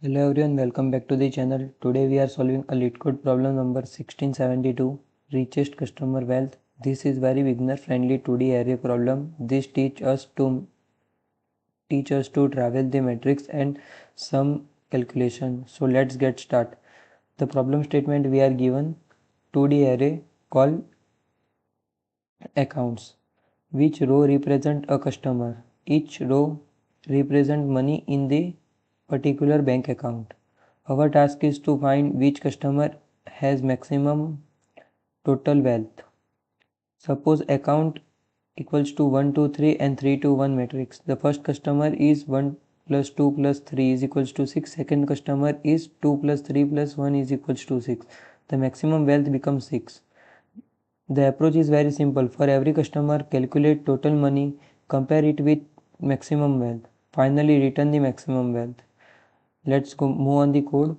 Hello everyone, welcome back to the channel. Today we are solving a LeetCode problem number 1672, Richest Customer Wealth. This is very beginner friendly 2D array problem. This teach us to travel the matrix and some calculation. So let's get start. The problem statement we are given 2D array called accounts. Which row represent a customer? Each row represent money in the particular bank account. Our task is to find which customer has maximum total wealth. Suppose account equals to 1 2 3 and 3 to 1 matrix. The first customer is 1 plus 2 plus 3 is equals to 6. Second customer is 2 plus 3 plus 1 is equals to 6. The maximum wealth becomes 6. The approach is very simple. For every customer, calculate total money, compare it with maximum wealth. Finally, return the maximum wealth. Let's go move on the code.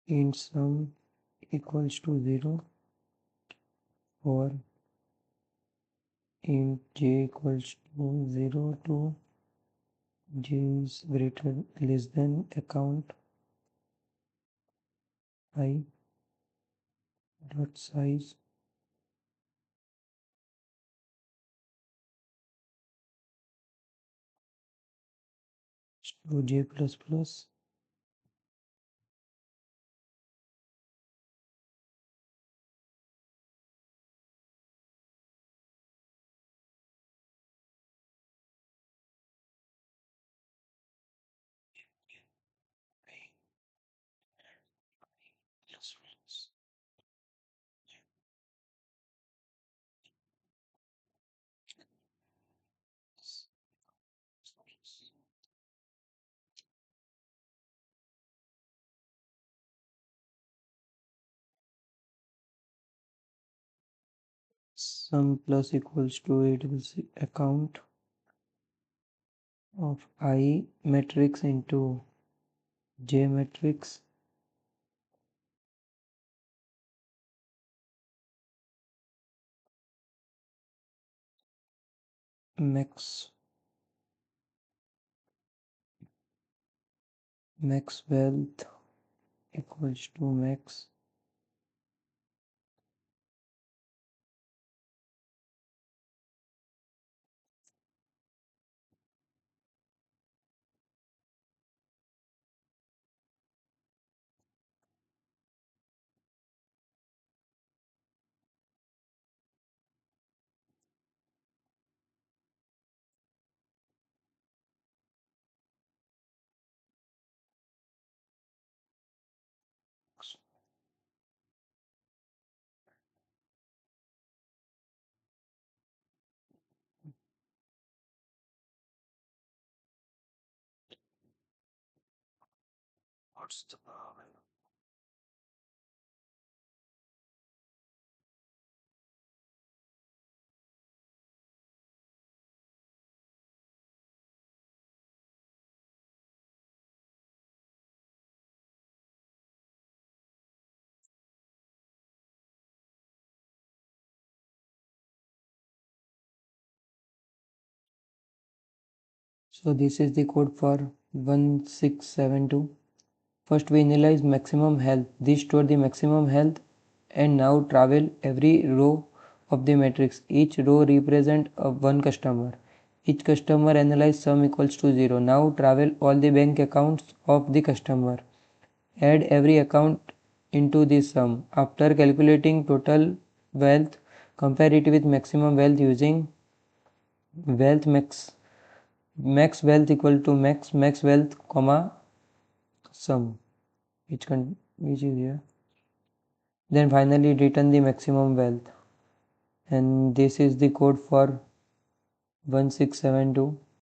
Int sum equals to 0 for int j equals to 0 to j is greater less than account I dot size to j plus plus sum plus equals to it is account of I matrix into j matrix max wealth equals to max what's the problem? So this is the code for 1672. First we analyze maximum health. This store the maximum health and now travel every row of the matrix. Each row represent one customer. Each customer analyze sum equals to 0. Now travel all the bank accounts of the customer. Add every account into this sum. After calculating total wealth, compare it with maximum wealth using wealth max wealth equal to max wealth comma sum which is here. Then finally return the maximum wealth, and this is the code for 1672.